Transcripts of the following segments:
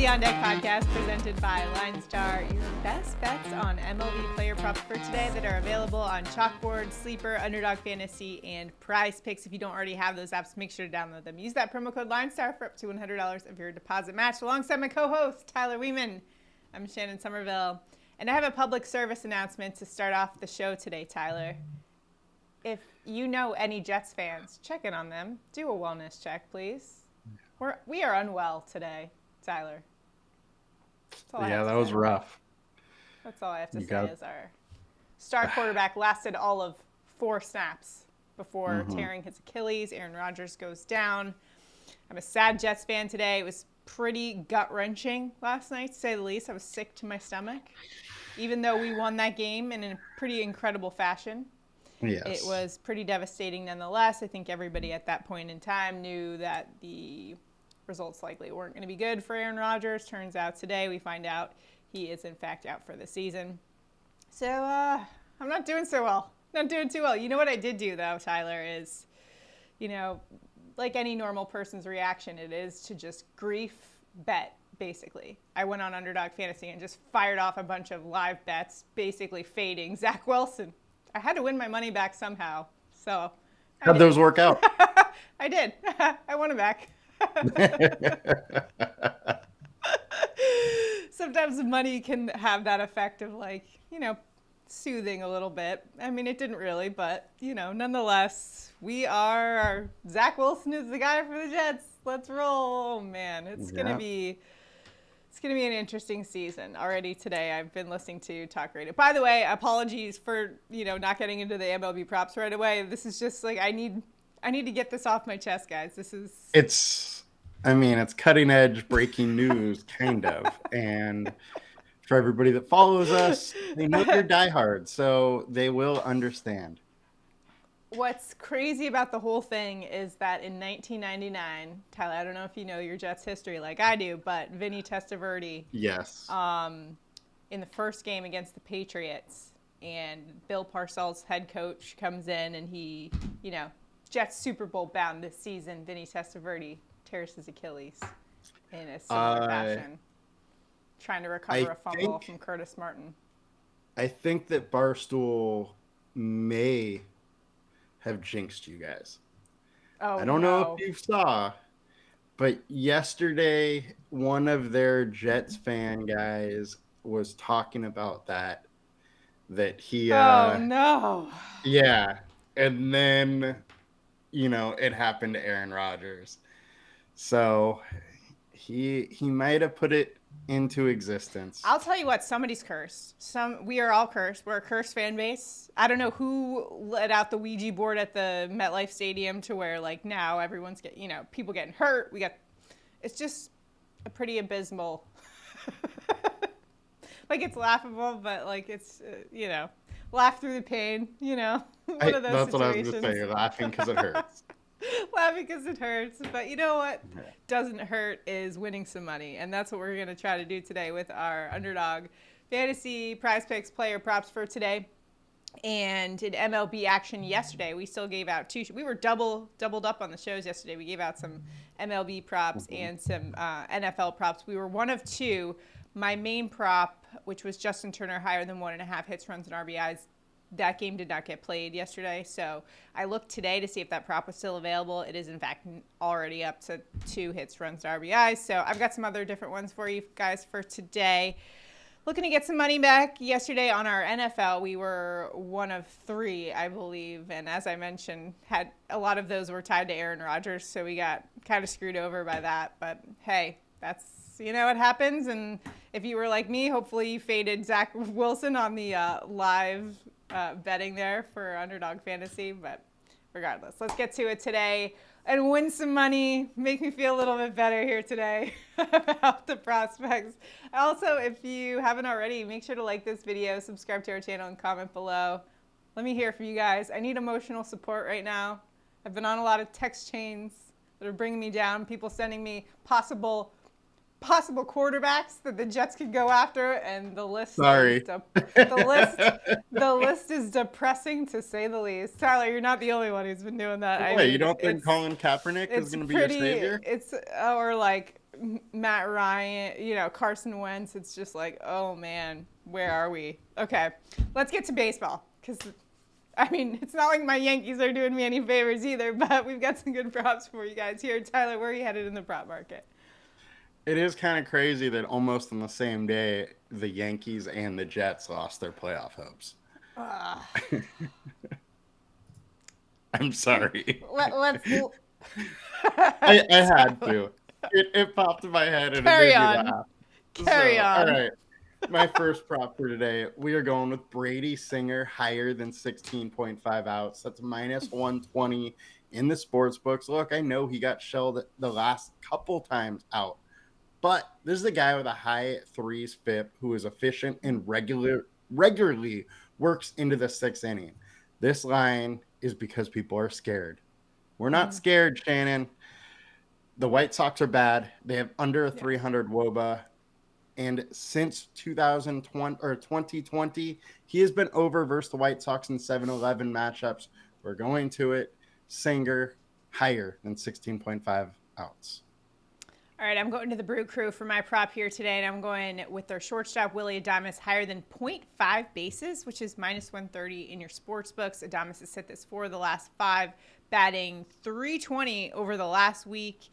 On Deck podcast presented by LineStar, your best bets on MLB Player Props for today that are available on CHALKBOARD, Sleeper, Underdog Fantasy, and PrizePicks. If you don't already have those apps, make sure to download them. Use that promo code LineStar for up to $100 of your deposit match. Alongside my co-host, Tyler Wiemann. I'm Shannon Sommerville. And I have a public service announcement to start off the show today, Tyler. If you know any Jets fans, check in on them. Do a wellness check, please. We are unwell today, Tyler. Yeah, that was rough. That's all I have to say is our star quarterback lasted all of 4 snaps before tearing his Achilles. Aaron Rodgers goes down. I'm a sad Jets fan today. It was pretty gut-wrenching last night, to say the least. I was sick to my stomach, even though we won that game in a pretty incredible fashion. Yes. It was pretty devastating nonetheless. I think everybody at that point in time knew that the results likely weren't going to be good for Aaron Rodgers. Turns out today we find out he is in fact out for the season. So I'm not doing so well. Not doing too well. You know what I did do though, Tyler, is, like any normal person's reaction, it is to just grief bet, basically. I went on Underdog Fantasy and just fired off a bunch of live bets, basically fading Zach Wilson. I had to win my money back somehow. So how'd those work out? I did. I won it back. Sometimes the money can have that effect of soothing a little bit. I mean, it didn't really, but nonetheless, Zach Wilson is the guy for the Jets. Let's roll, man. It's gonna be an interesting season. Already today, I've been listening to Talk Radio. By the way, apologies for not getting into the MLB props right away. This is just I need to get this off my chest, guys. It's cutting edge breaking news, kind of. And for everybody that follows us, they know you're diehard, so they will understand. What's crazy about the whole thing is that in 1999, Tyler, I don't know if you know your Jets history like I do, but Vinny Testaverde. Yes. In the first game against the Patriots, and Bill Parcells, head coach, comes in and he, Jets Super Bowl bound this season. Vinny Testaverde tears his Achilles in a similar fashion, trying to recover a fumble from Curtis Martin. I think that Barstool may have jinxed you guys. I don't know if you saw, but yesterday one of their Jets fan guys was talking about that he yeah, and then it happened to Aaron Rodgers. So he might have put it into existence. I'll tell you what, somebody's cursed. We are all cursed. We're a cursed fan base. I don't know who let out the Ouija board at the MetLife Stadium to where now everyone's people getting hurt. It's just a pretty abysmal. It's laughable, but it's laugh through the pain. One of those that's situations. What I was gonna say. Laughing because it hurts. Laughing because it hurts. But you know what doesn't hurt is winning some money. And that's what we're going to try to do today with our Underdog Fantasy PrizePicks Player Props for today. And in MLB action yesterday, we still gave out we were doubled up on the shows yesterday. We gave out some MLB props and some NFL props. We were one of two. My main prop, which was Justin Turner higher than 1.5 hits, runs, and RBIs, that game did not get played yesterday, so I looked today to see if that prop was still available. It is, in fact, already up to 2 hits, runs, to RBIs, so I've got some other different ones for you guys for today. Looking to get some money back. Yesterday on our NFL, we were one of 3, I believe, and as I mentioned, had a lot of those were tied to Aaron Rodgers, so we got kind of screwed over by that, but hey, that's what happens, and if you were like me, hopefully you faded Zach Wilson on the live betting there for Underdog Fantasy, but regardless, let's get to it today and win some money, make me feel a little bit better here today about the prospects. Also, if you haven't already, make sure to like this video, subscribe to our channel, and comment below. Let me hear from you guys. I need emotional support right now. I've been on a lot of text chains that are bringing me down, people sending me possible possible quarterbacks that the Jets could go after, and the list Sorry. the list is depressing to say the least. Tyler, you're not the only one who's been doing that. Wait, I mean, you don't think Colin Kaepernick is going to be your savior? It's or like Matt Ryan, Carson Wentz. It's just like, oh man, where are we? Okay, let's get to baseball because. I mean, it's not like my Yankees are doing me any favors either, but we've got some good props for you guys here. Tyler, where are you headed in the prop market? It is kind of crazy that almost on the same day, the Yankees and the Jets lost their playoff hopes. I'm sorry. I had to. It popped in my head and it made me laugh. Carry on. All right. My first prop for today, we are going with Brady Singer higher than 16.5 outs. That's minus 120 in the sports books. Look, I know he got shelled the last couple times out, but this is a guy with a high threes FIP who is efficient and regularly works into the sixth inning. This line is because people are scared. We're not scared, Shannon. The White Sox are bad. They have under a 300 WOBA. And since 2020, he has been over versus the White Sox in 7-11 matchups. We're going to it. Singer higher than 16.5 outs. All right, I'm going to the Brew Crew for my prop here today, and I'm going with their shortstop, Willy Adames, higher than 0.5 bases, which is minus 130 in your sports books. Adames has hit this for the last 5, batting .320 over the last week.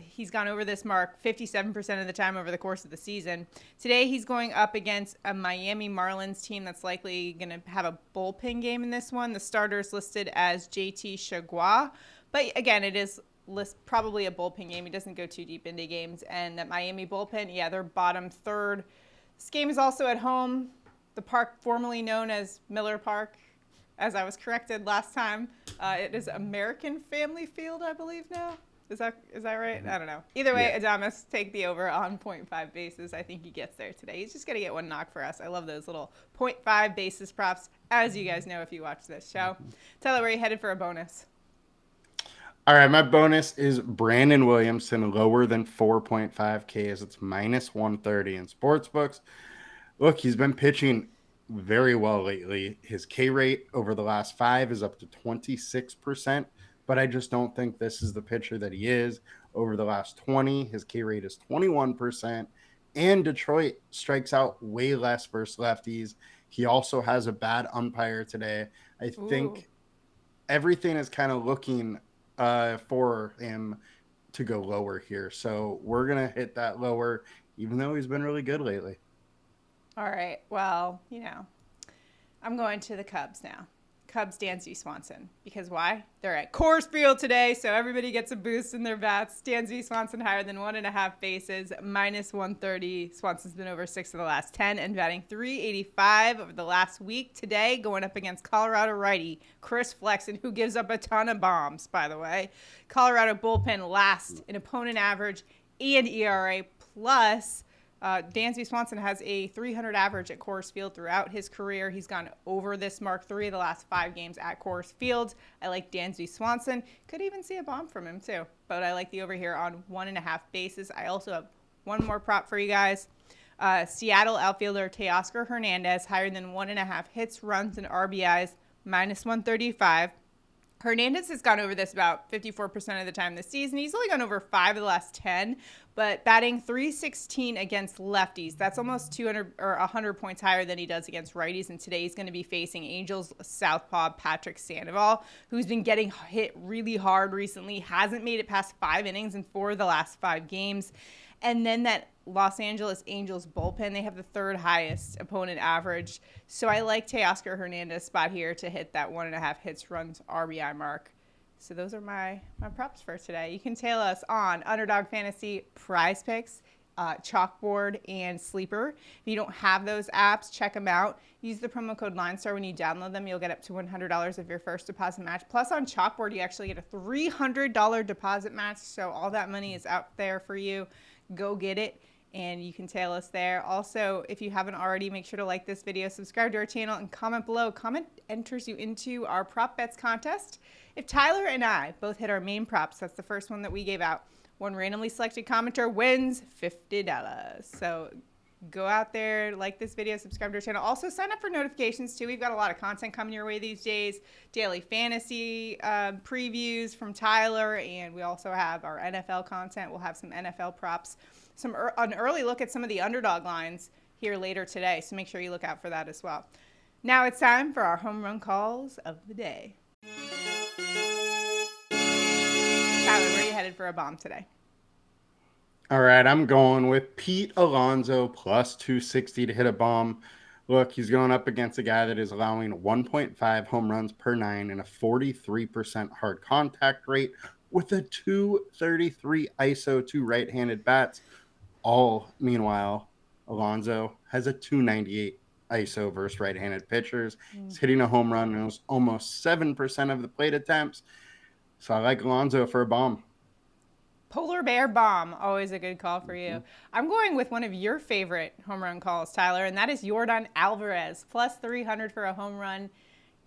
He's gone over this mark 57% of the time over the course of the season. Today, he's going up against a Miami Marlins team that's likely going to have a bullpen game in this one. The starter's listed as JT Chagua. But again, it is probably a bullpen game. He doesn't go too deep into games. And that Miami bullpen, they're bottom third. This game is also at home. The park formerly known as Miller Park, as I was corrected last time. It is American Family Field, I believe now. Is that right? I don't know. Either way, Adames, take the over on 0.5 bases. I think he gets there today. He's just going to get one knock for us. I love those little 0.5 bases props, as you guys know if you watch this show. Tyler, where are you headed for a bonus? All right, my bonus is Brandon Williamson, lower than 4.5 Ks. It's minus 130 in sportsbooks. Look, he's been pitching very well lately. His K rate over the last 5 is up to 26%. But I just don't think this is the pitcher that he is. Over the last 20, his K rate is 21%. And Detroit strikes out way less versus lefties. He also has a bad umpire today. I think everything is kind of looking for him to go lower here. So we're going to hit that lower, even though he's been really good lately. All right. Well, I'm going to the Cubs now. Cubs, Dansby Swanson. Because why? They're at Coors Field today, so everybody gets a boost in their bats. Dansby Swanson higher than 1.5 bases, minus 130. Swanson's been over 6 of the last 10 and batting .385 over the last week. Today, going up against Colorado righty Chris Flexen, who gives up a ton of bombs, by the way. Colorado bullpen last in opponent average and ERA, plus Dansby Swanson has a 300 average at Coors Field throughout his career. He's gone over this mark 3 of the last 5 games at Coors Field. I like Dansby Swanson. Could even see a bomb from him too. But I like the over here on 1.5 bases. I also have one more prop for you guys. Seattle outfielder Teoscar Hernandez, higher than 1.5 hits, runs, and RBIs, minus 135. Hernandez has gone over this about 54% of the time this season. He's only gone over 5 of the last 10, but batting .316 against lefties. That's almost 200 or 100 points higher than he does against righties. And today he's going to be facing Angels southpaw Patrick Sandoval, who's been getting hit really hard recently. Hasn't made it past 5 innings in 4 of the last 5 games. And then that Los Angeles Angels bullpen, they have the 3rd highest opponent average. So I like Teoscar Hernandez spot here to hit that 1.5 hits, runs, RBI mark. So those are my props for today. You can tail us on Underdog Fantasy, PrizePicks, CHALKBOARD, and Sleeper. If you don't have those apps, check them out. Use the promo code LineStar when you download them. You'll get up to $100 of your first deposit match. Plus on CHALKBOARD, you actually get a $300 deposit match. So all that money is out there for you. Go get it. and you can tail us there. Also, if you haven't already, make sure to like this video, subscribe to our channel, and comment below. Comment enters you into our prop bets contest. If Tyler and I both hit our main props, that's the first one that we gave out, one randomly selected commenter wins $50. So go out there, like this video, subscribe to our channel. Also, sign up for notifications, too. We've got a lot of content coming your way these days. Daily fantasy previews from Tyler, and we also have our NFL content. We'll have some NFL props, an early look at some of the underdog lines here later today, so make sure you look out for that as well. Now it's time for our home run calls of the day. Tyler, where are you headed for a bomb today? All right, I'm going with Pete Alonso plus 260 to hit a bomb. Look, he's going up against a guy that is allowing 1.5 home runs per 9 and a 43% hard contact rate with a 233 ISO, 2 right-handed bats. Meanwhile, Alonso has a 298 ISO versus right-handed pitchers. He's hitting a home run in almost 7% of the plate attempts. So I like Alonso for a bomb. Polar Bear Bomb, always a good call for you. I'm going with one of your favorite home run calls, Tyler, and that is Yordan Alvarez, plus 300 for a home run.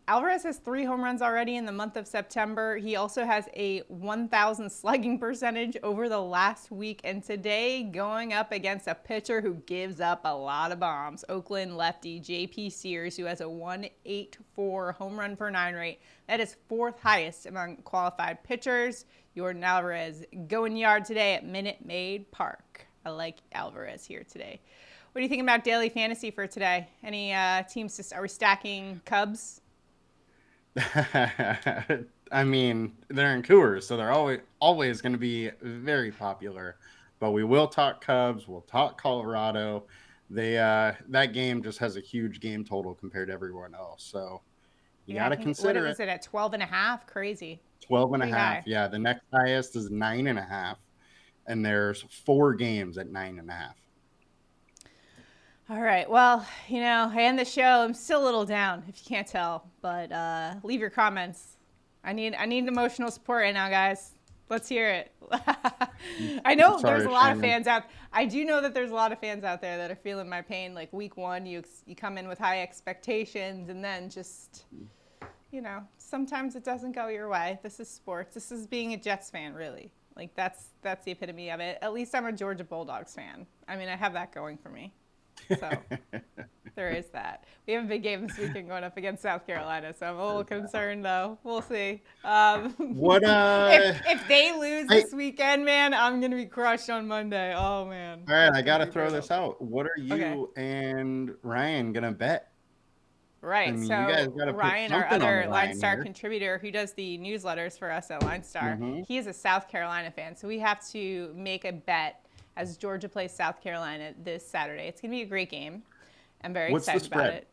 Alvarez has 3 home runs already in the month of September. He also has a 1,000 slugging percentage over the last week, and today going up against a pitcher who gives up a lot of bombs, Oakland lefty J.P. Sears, who has a 184 home run per 9 rate. That is 4th highest among qualified pitchers. Yordan Alvarez going yard today at Minute Maid Park. I like Alvarez here today. What do you think about daily fantasy for today? Any teams? Are we stacking Cubs? I mean, they're in Coors, so they're always going to be very popular. But we will talk Cubs. We'll talk Colorado. That game just has a huge game total compared to everyone else. So you got to consider what was it at 12.5? Crazy. 12.5. Yeah, the next highest is 9.5, and there's 4 games at 9.5. All right. Well, I end the show. I'm still a little down, if you can't tell, but leave your comments. I need emotional support right now, guys. Let's hear it. I know there's a lot of fans out. I do know that there's a lot of fans out there that are feeling my pain. Like week 1, you come in with high expectations, and then just, sometimes it doesn't go your way. This is sports. This is being a Jets fan, really. Like that's the epitome of it. At least I'm a Georgia Bulldogs fan. I mean, I have that going for me. So there is that. We have a big game this weekend going up against South Carolina, so I'm a little concerned, though. We'll see. If they lose this weekend, man, I'm going to be crushed on Monday. Oh, man. All right, I got to throw this out. What are you and Ryan going to bet? Right, I mean, so you guys gotta Ryan, our other LineStar contributor who does the newsletters for us at LineStar, he is a South Carolina fan, so we have to make a bet as Georgia plays South Carolina this Saturday. It's going to be a great game. I'm very excited about it.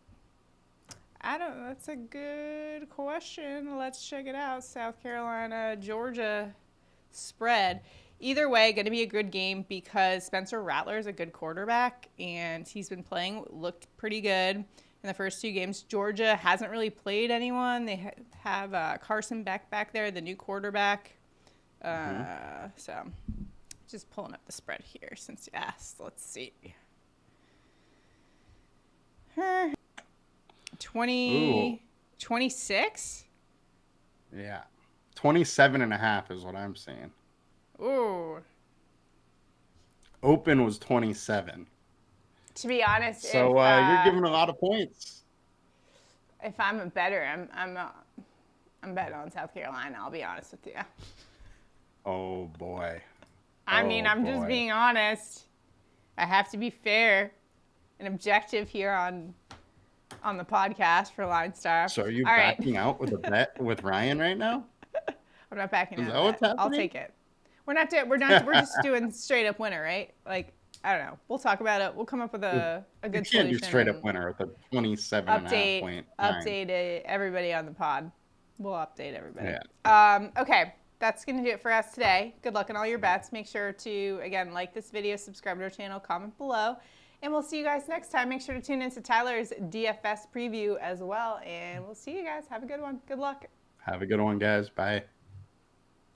That's a good question. Let's check it out. South Carolina, Georgia spread. Either way, going to be a good game because Spencer Rattler is a good quarterback, and he's been looked pretty good in the first 2 games. Georgia hasn't really played anyone. They have Carson Beck back there, the new quarterback. So just pulling up the spread here since you asked. Let's see. 26? Yeah. 27.5 is what I'm saying. Ooh. Open was 27. To be honest, so you're giving a lot of points. If I'm a bettor, I'm betting on South Carolina, I'll be honest with you. Oh boy. I'm just being honest. I have to be fair and objective here on the podcast for LineStar. So are you backing out with a bet with Ryan right now? I'm not backing out. Is that what's happening? I'll take it. We're just doing straight up winner, right? Like, I don't know. We'll talk about it. We'll come up with a good solution. You can't do straight up winner with a 27.5 point. Update everybody on the pod. We'll update everybody. Yeah. Okay. That's going to do it for us today. Good luck on all your bets. Make sure to, again, like this video, subscribe to our channel, comment below, and we'll see you guys next time. Make sure to tune into Tyler's DFS preview as well, and we'll see you guys. Have a good one. Good luck. Have a good one, guys. Bye.